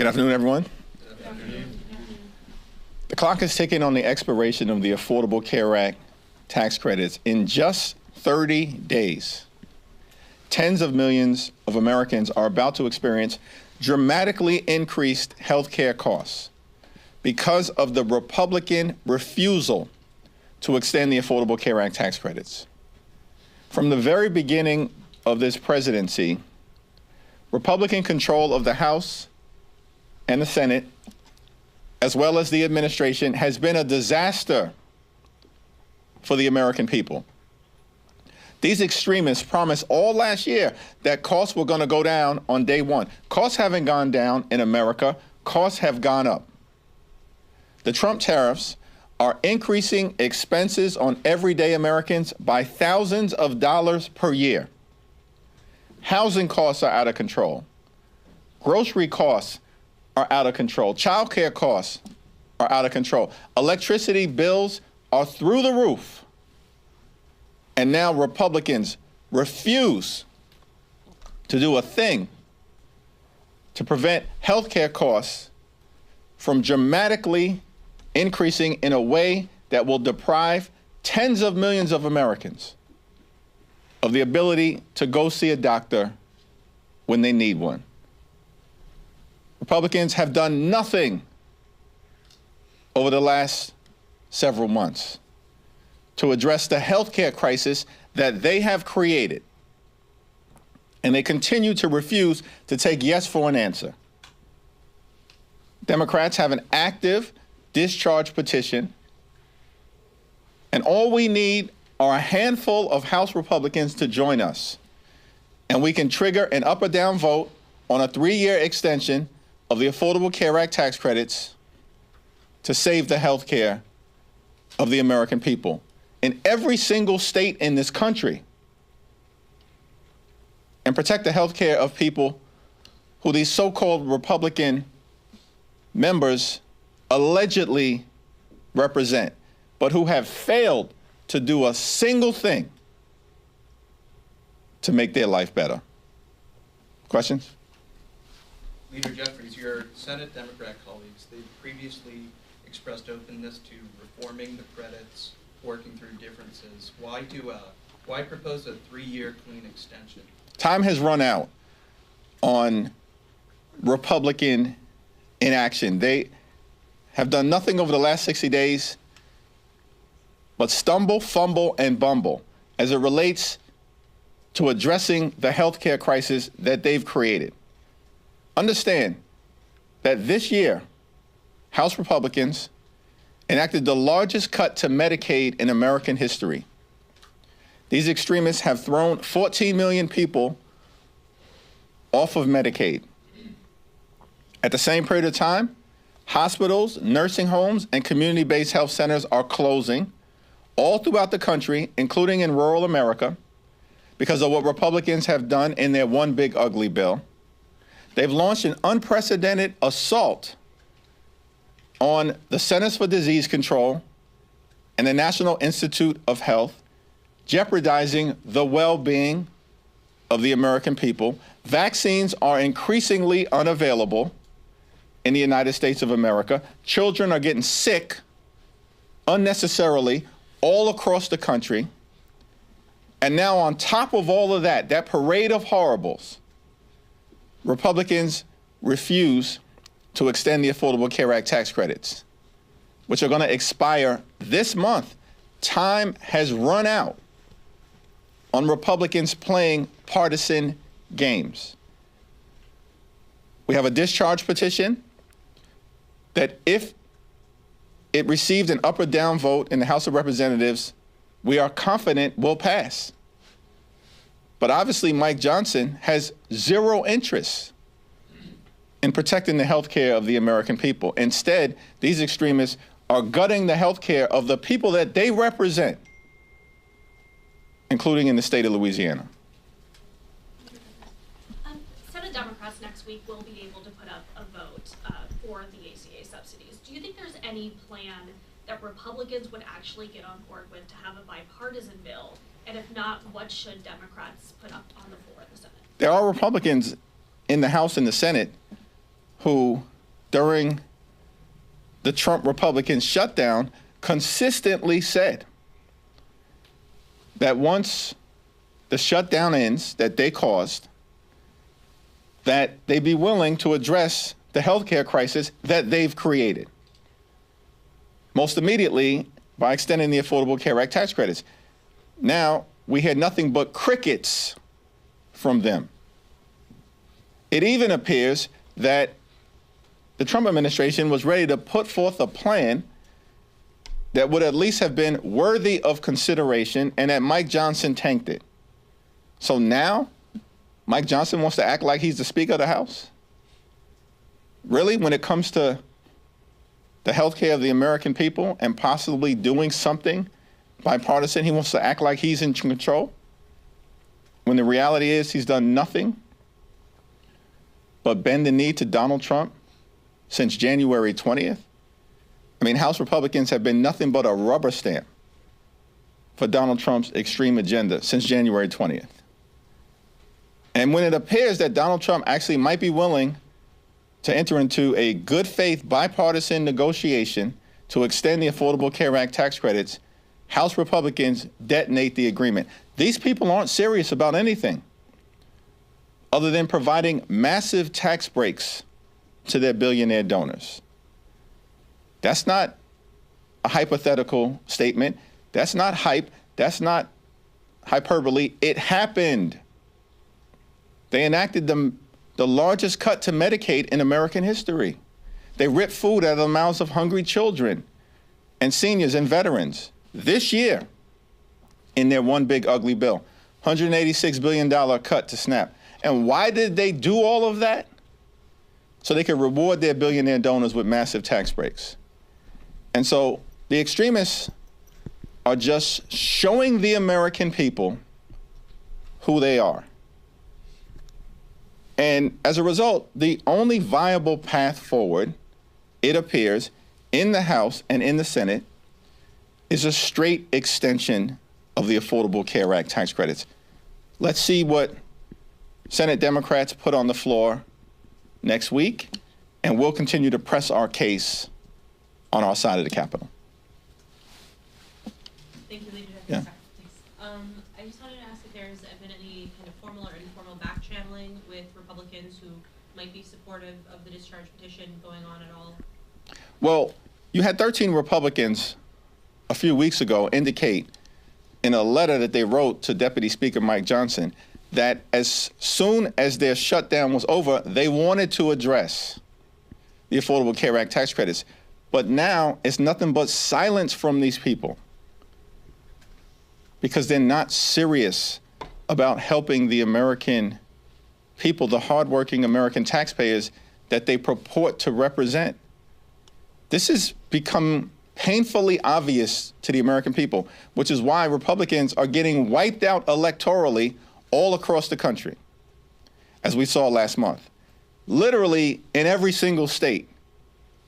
Good afternoon, everyone. Good afternoon. The clock is ticking on the expiration of the Affordable Care Act tax credits. In just 30 days, tens of millions of Americans are about to experience dramatically increased health care costs because of the Republican refusal to extend the Affordable Care Act tax credits. From the very beginning of this presidency, Republican control of the House and the Senate, as well as the administration, has been a disaster for the American people. These extremists promised all last year that costs were going to go down on day one. Costs haven't gone down in America. Costs have gone up. The Trump tariffs are increasing expenses on everyday Americans by thousands of dollars per year. Housing costs are out of control. Grocery costs are out of control. Child care costs are out of control. Electricity bills are through the roof. And now Republicans refuse to do a thing to prevent health care costs from dramatically increasing in a way that will deprive tens of millions of Americans of the ability to go see a doctor when they need one. Republicans have done nothing over the last several months to address the health care crisis that they have created. And they continue to refuse to take yes for an answer. Democrats have an active discharge petition, and all we need are a handful of House Republicans to join us. And we can trigger an up or down vote on a 3-year extension of the Affordable Care Act tax credits to save the health care of the American people in every single state in this country, and protect the health care of people who these so-called Republican members allegedly represent, but who have failed to do a single thing to make their life better. Questions? Leader Jeffries, your Senate Democrat colleagues, they've previously expressed openness to reforming the credits, working through differences. Why propose a 3-year clean extension? Time has run out on Republican inaction. They have done nothing over the last 60 days but stumble, fumble, and bumble as it relates to addressing the health care crisis that they've created. Understand that this year, House Republicans enacted the largest cut to Medicaid in American history. These extremists have thrown 14 million people off of Medicaid. At the same period of time, hospitals, nursing homes, and community-based health centers are closing all throughout the country, including in rural America, because of what Republicans have done in their one big ugly bill. They've launched an unprecedented assault on the Centers for Disease Control and the National Institute of Health, jeopardizing the well-being of the American people. Vaccines are increasingly unavailable in the United States of America. Children are getting sick unnecessarily all across the country. And now on top of all of that, that parade of horribles, Republicans refuse to extend the Affordable Care Act tax credits, which are going to expire this month. Time has run out on Republicans playing partisan games. We have a discharge petition that, if it received an up or down vote in the House of Representatives, we are confident will pass. But obviously, Mike Johnson has zero interest in protecting the health care of the American people. Instead, these extremists are gutting the health care of the people that they represent, including in the state of Louisiana. Senate Democrats next week will be able to put up a vote for the ACA subsidies. Do you think there's any plan that Republicans would actually get on board with to have a bipartisan bill? And if not, what should Democrats put up on the floor of the Senate? There are Republicans in the House and the Senate who, during the Trump Republican shutdown, consistently said that once the shutdown ends that they caused, that they'd be willing to address the healthcare crisis that they've created. Most immediately by extending the Affordable Care Act tax credits. Now, we had nothing but crickets from them. It even appears that the Trump administration was ready to put forth a plan that would at least have been worthy of consideration, and that Mike Johnson tanked it. So now, Mike Johnson wants to act like he's the Speaker of the House? Really, when it comes to the health care of the American people and possibly doing something bipartisan, he wants to act like he's in control? When the reality is he's done nothing but bend the knee to Donald Trump since January 20th? I mean, House Republicans have been nothing but a rubber stamp for Donald Trump's extreme agenda since January 20th. And when it appears that Donald Trump actually might be willing to enter into a good faith bipartisan negotiation to extend the Affordable Care Act tax credits, House Republicans detonate the agreement. These people aren't serious about anything other than providing massive tax breaks to their billionaire donors. That's not a hypothetical statement. That's not hype. That's not hyperbole. It happened. They enacted the largest cut to Medicaid in American history. They ripped food out of the mouths of hungry children and seniors and veterans this year in their one big ugly bill. $186 billion cut to SNAP. And why did they do all of that? So they could reward their billionaire donors with massive tax breaks. And so the extremists are just showing the American people who they are. And as a result, the only viable path forward, it appears, in the House and in the Senate, is a straight extension of the Affordable Care Act tax credits. Let's see what Senate Democrats put on the floor next week, and we'll continue to press our case on our side of the Capitol. Thank you, Leader Jeffries. Yeah. I just wanted to ask if there's been any kind of formal or informal back channeling with Republicans who might be supportive of the discharge petition going on at all? Well, you had 13 Republicans a few weeks ago indicate in a letter that they wrote to Deputy Speaker Mike Johnson that as soon as their shutdown was over, they wanted to address the Affordable Care Act tax credits. But now it's nothing but silence from these people because they're not serious about helping the American people, the hardworking American taxpayers that they purport to represent. This has become painfully obvious to the American people, which is why Republicans are getting wiped out electorally all across the country, as we saw last month. Literally in every single state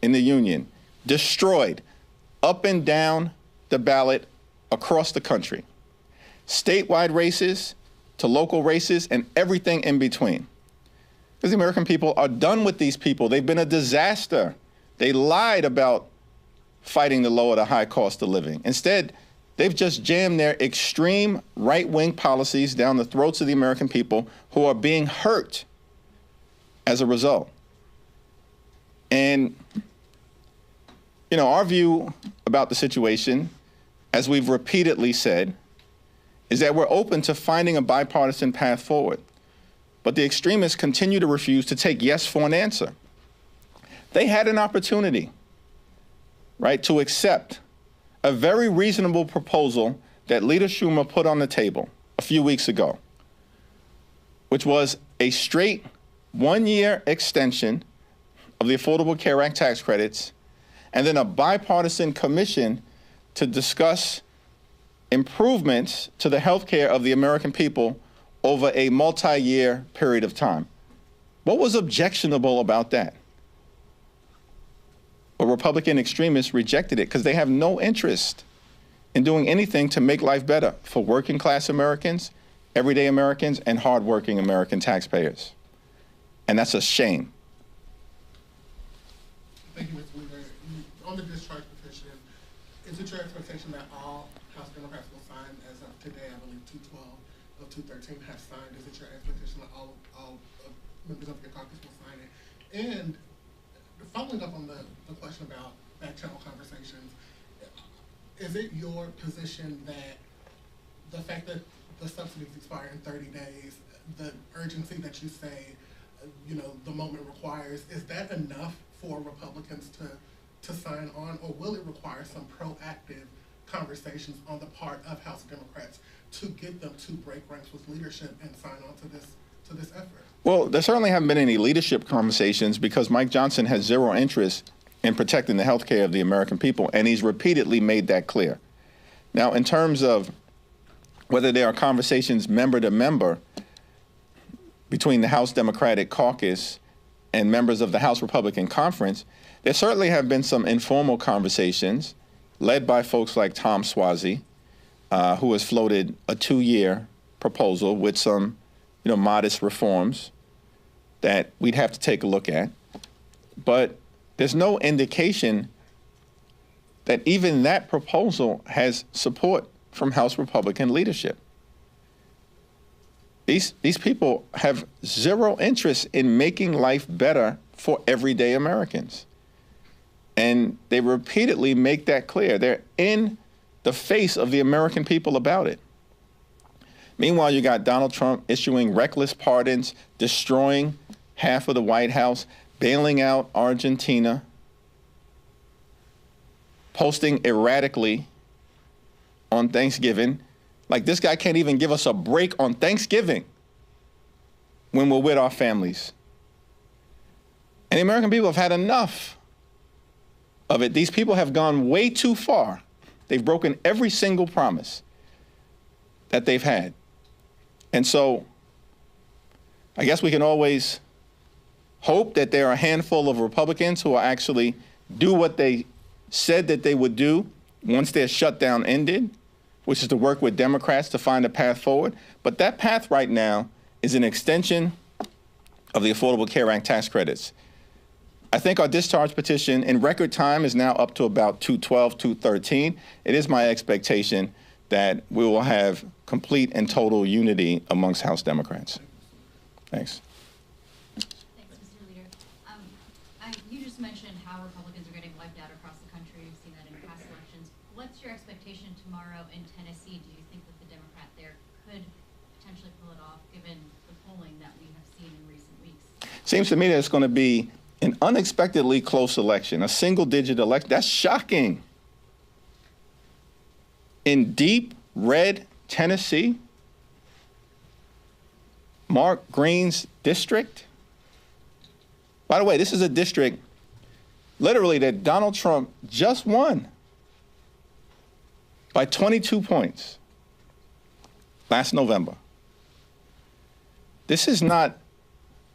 in the union, destroyed up and down the ballot across the country. Statewide races to local races and everything in between. Because the American people are done with these people. They've been a disaster. They lied about fighting the low or the high cost of living. Instead, they've just jammed their extreme right-wing policies down the throats of the American people who are being hurt as a result. And, you know, our view about the situation, as we've repeatedly said, is that we're open to finding a bipartisan path forward. But the extremists continue to refuse to take yes for an answer. They had an opportunity, right, to accept a very reasonable proposal that Leader Schumer put on the table a few weeks ago, which was a straight one-year extension of the Affordable Care Act tax credits, and then a bipartisan commission to discuss improvements to the health care of the American people over a multi-year period of time. What was objectionable about that? But Republican extremists rejected it because they have no interest in doing anything to make life better for working class Americans, everyday Americans, and hardworking American taxpayers. And that's a shame. it your expectation that all House Democrats will sign as of today? I believe 212 of 213 have signed. Is it your expectation that all members of your caucus will sign it? And following up on the question about back channel conversations, is it your position that the fact that the subsidies expire in 30 days, the urgency that you say, the moment requires, is that enough for Republicans to sign on, or will it require some proactive conversations on the part of House Democrats to get them to break ranks with leadership and sign on to this effort? Well, there certainly haven't been any leadership conversations because Mike Johnson has zero interest in protecting the health care of the American people, and he's repeatedly made that clear. Now, in terms of whether there are conversations member to member between the House Democratic Caucus and members of the House Republican Conference, there certainly have been some informal conversations led by folks like Tom Suozzi, who has floated a 2-year proposal with some, modest reforms that we'd have to take a look at. But there's no indication that even that proposal has support from House Republican leadership. These people have zero interest in making life better for everyday Americans. And they repeatedly make that clear. They're in the face of the American people about it. Meanwhile, you got Donald Trump issuing reckless pardons, destroying half of the White House, bailing out Argentina, posting erratically on Thanksgiving. Like, this guy can't even give us a break on Thanksgiving when we're with our families. And the American people have had enough of it. These people have gone way too far. They've broken every single promise that they've had. And so I guess we can always hope that there are a handful of Republicans who will actually do what they said that they would do once their shutdown ended, which is to work with Democrats to find a path forward. But that path right now is an extension of the Affordable Care Act tax credits. I think our discharge petition in record time is now up to about 212, 213. It is my expectation that we will have complete and total unity amongst House Democrats. Thanks. Thanks, Mr. Leader. You just mentioned how Republicans are getting wiped out across the country. We've seen that in past elections. What's your expectation tomorrow in Tennessee? Do you think that the Democrat there could potentially pull it off, given the polling that we have seen in recent weeks? Seems to me that it's going to be an unexpectedly close election, a single-digit election. That's shocking. In deep red Tennessee, Mark Green's district. By the way, this is a district literally that Donald Trump just won by 22 points last November. This is not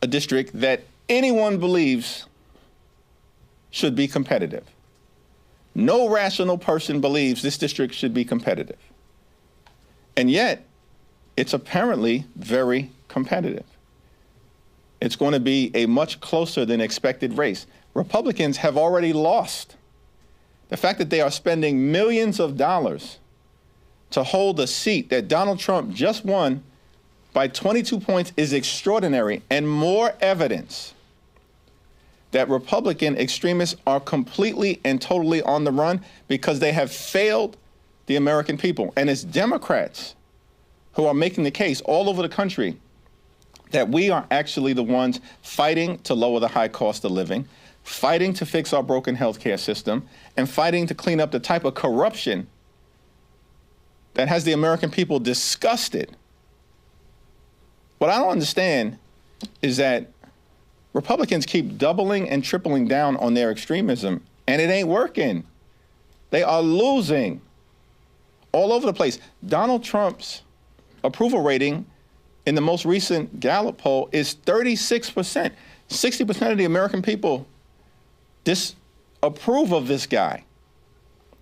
a district that anyone believes should be competitive. No rational person believes this district should be competitive. And yet, it's apparently very competitive. It's going to be a much closer than expected race. Republicans have already lost. The fact that they are spending millions of dollars to hold a seat that Donald Trump just won by 22 points is extraordinary, and more evidence that Republican extremists are completely and totally on the run because they have failed the American people. And it's Democrats who are making the case all over the country that we are actually the ones fighting to lower the high cost of living, fighting to fix our broken healthcare system, and fighting to clean up the type of corruption that has the American people disgusted. What I don't understand is that Republicans keep doubling and tripling down on their extremism, and it ain't working. They are losing all over the place. Donald Trump's approval rating in the most recent Gallup poll is 36%. 60% of the American people disapprove of this guy.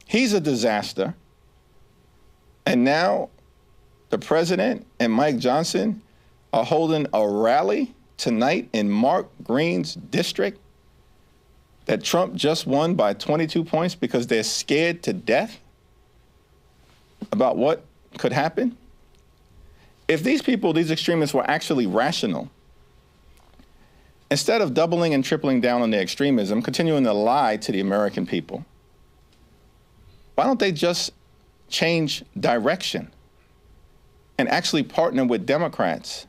He's a disaster. And now the president and Mike Johnson are holding a rally tonight in Mark Green's district that Trump just won by 22 points because they're scared to death about what could happen? If these people, these extremists, were actually rational, instead of doubling and tripling down on their extremism, continuing to lie to the American people, why don't they just change direction and actually partner with Democrats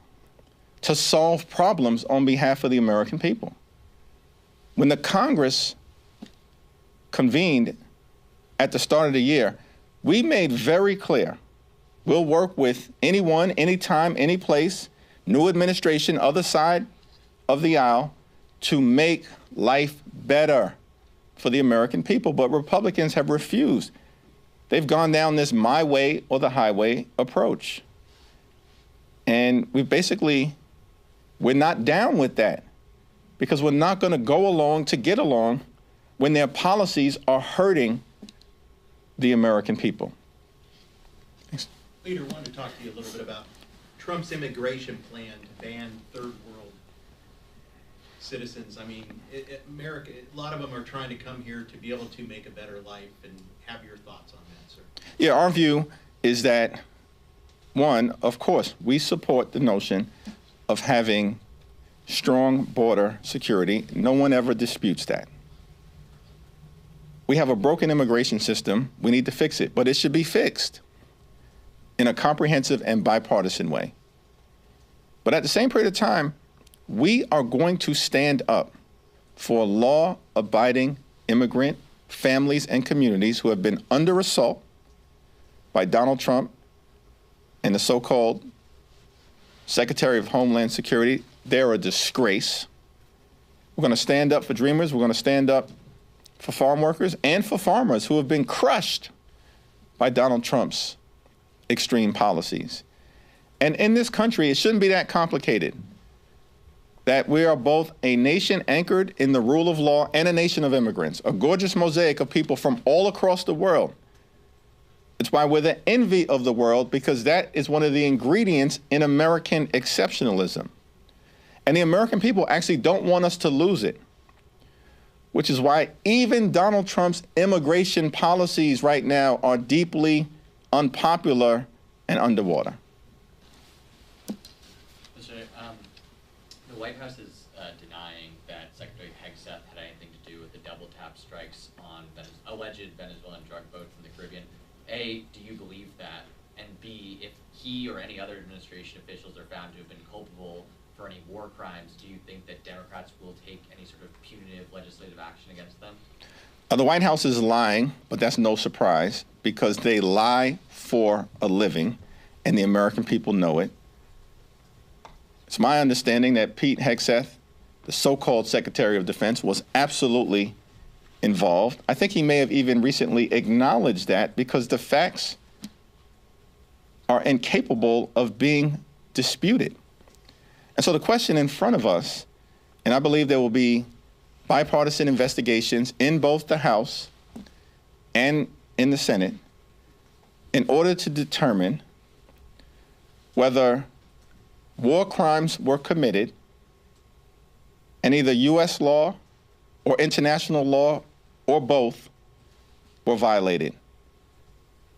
to solve problems on behalf of the American people? When the Congress convened at the start of the year, we made very clear we'll work with anyone, anytime, any place, new administration, other side of the aisle, to make life better for the American people. But Republicans have refused. They've gone down this my way or the highway approach. And we're not down with that, because we're not going to go along to get along when their policies are hurting the American people. Thanks. Leader, I wanted to talk to you a little bit about Trump's immigration plan to ban third world citizens. I mean, America, a lot of them are trying to come here to be able to make a better life, and have your thoughts on that, sir. Yeah, our view is that, one, of course, we support the notion of having strong border security. No one ever disputes that. We have a broken immigration system. We need to fix it, but it should be fixed in a comprehensive and bipartisan way. But at the same period of time, we are going to stand up for law-abiding immigrant families and communities who have been under assault by Donald Trump and the so-called Secretary of Homeland Security. They're a disgrace. We're going to stand up for dreamers. We're going to stand up for farm workers and for farmers who have been crushed by Donald Trump's extreme policies. And in this country, it shouldn't be that complicated, that we are both a nation anchored in the rule of law and a nation of immigrants, a gorgeous mosaic of people from all across the world. It's why we're the envy of the world, because that is one of the ingredients in American exceptionalism. And the American people actually don't want us to lose it, which is why even Donald Trump's immigration policies right now are deeply unpopular and underwater. The White House is denying that Secretary Hegseth had anything to do with the double tap strikes on alleged Venezuelan drug boats in the Caribbean. A, do you believe that? And B, if he or any other administration officials are found to have been culpable for any war crimes, do you think that Democrats will take any sort of punitive legislative action against them? The White House is lying, but that's no surprise, because they lie for a living, and the American people know it. It's my understanding that Pete Hegseth, the so-called Secretary of Defense, was absolutely involved. I think he may have even recently acknowledged that, because the facts are incapable of being disputed. And so the question in front of us, and I believe there will be bipartisan investigations in both the House and in the Senate, in order to determine whether war crimes were committed and either U.S. law or international law or both were violated.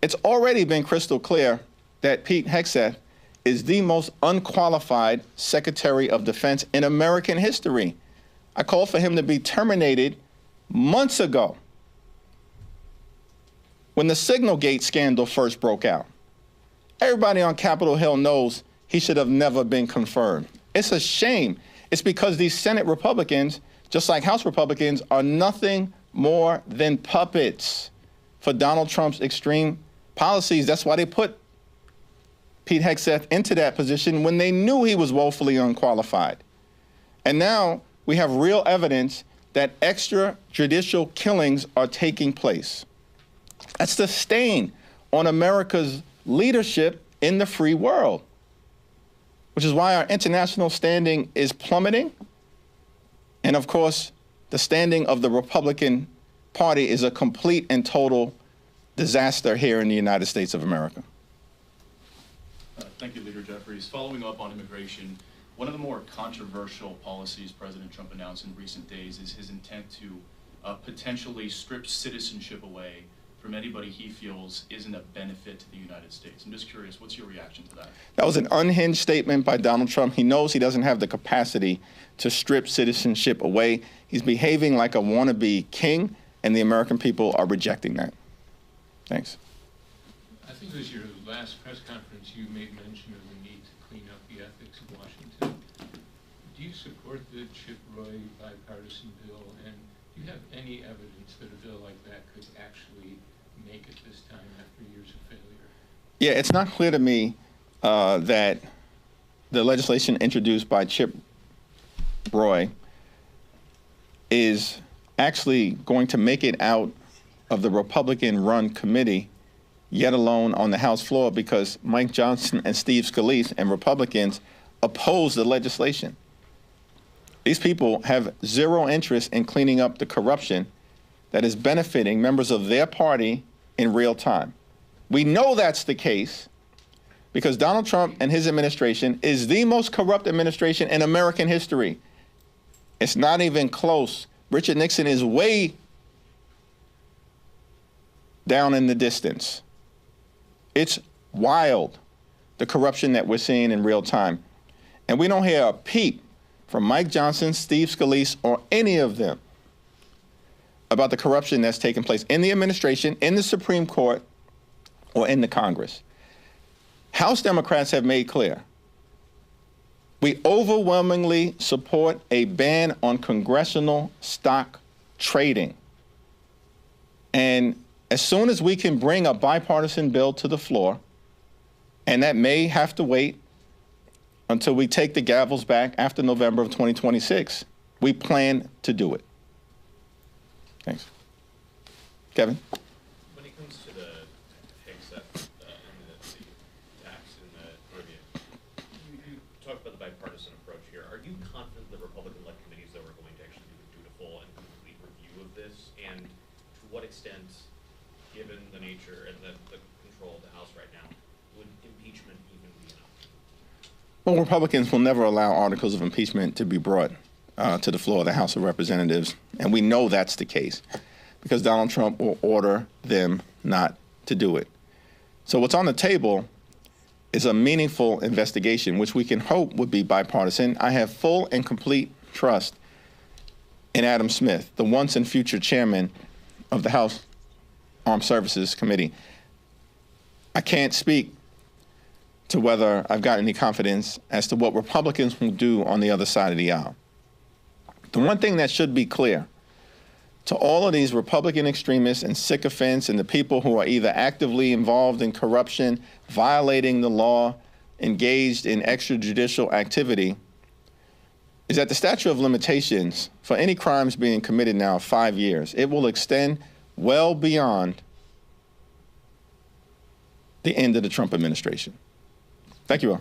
It's already been crystal clear that Pete Hegseth is the most unqualified Secretary of Defense in American history. I called for him to be terminated months ago when the Signalgate scandal first broke out. Everybody on Capitol Hill knows he should have never been confirmed. It's a shame. It's because these Senate Republicans, just like House Republicans, are nothing more than puppets for Donald Trump's extreme policies. That's why they put Pete Hegseth into that position when they knew he was woefully unqualified. And now we have real evidence that extrajudicial killings are taking place. That's the stain on America's leadership in the free world, which is why our international standing is plummeting. And of course, the standing of the Republican Party is a complete and total disaster here in the United States of America. Thank you, Leader Jeffries. Following up on immigration, one of the more controversial policies President Trump announced in recent days is his intent to potentially strip citizenship away from anybody he feels isn't a benefit to the United States. I'm just curious, what's your reaction to that? That was an unhinged statement by Donald Trump. He knows he doesn't have the capacity to strip citizenship away. He's behaving like a wannabe king, and the American people are rejecting that. Thanks. I think it was your last press conference you made mention of the need to clean up the ethics of Washington. Do you support the Chip Roy bipartisan bill, and do you have any evidence that a bill like that could actually make it this time after years of failure? Yeah, it's not clear to me that the legislation introduced by Chip Roy is actually going to make it out of the Republican-run committee, yet alone on the House floor, because Mike Johnson and Steve Scalise and Republicans oppose the legislation. These people have zero interest in cleaning up the corruption that is benefiting members of their party in real time. We know that's the case because Donald Trump and his administration is the most corrupt administration in American history. It's not even close. Richard Nixon is way down in the distance. It's wild, the corruption that we're seeing in real time. And we don't hear a peep from Mike Johnson, Steve Scalise, or any of them about the corruption that's taking place in the administration, in the Supreme Court, or in the Congress. House Democrats have made clear we overwhelmingly support a ban on congressional stock trading. And as soon as we can bring a bipartisan bill to the floor, and that may have to wait until we take the gavels back after November of 2026, we plan to do it. Thanks. Kevin? When it comes to the HIGSEP and the tax in the Caribbean, you talked about the bipartisan approach here. Are you confident the Republican-led committees that we're going to actually do a dutiful and complete review of this? And to what extent, given the nature and the control of the House right now, would impeachment even be enough? Well, Republicans will never allow articles of impeachment to be brought to the floor of the House of Representatives, and we know that's the case because Donald Trump will order them not to do it. So what's on the table is a meaningful investigation, which we can hope would be bipartisan. I have full and complete trust in Adam Smith, the once and future chairman of the House Armed Services Committee. I can't speak to whether I've got any confidence as to what Republicans will do on the other side of the aisle. The one thing that should be clear to all of these Republican extremists and sycophants and the people who are either actively involved in corruption, violating the law, engaged in extrajudicial activity, is that the statute of limitations for any crimes being committed now are 5 years. It will extend well beyond the end of the Trump administration. Thank you all.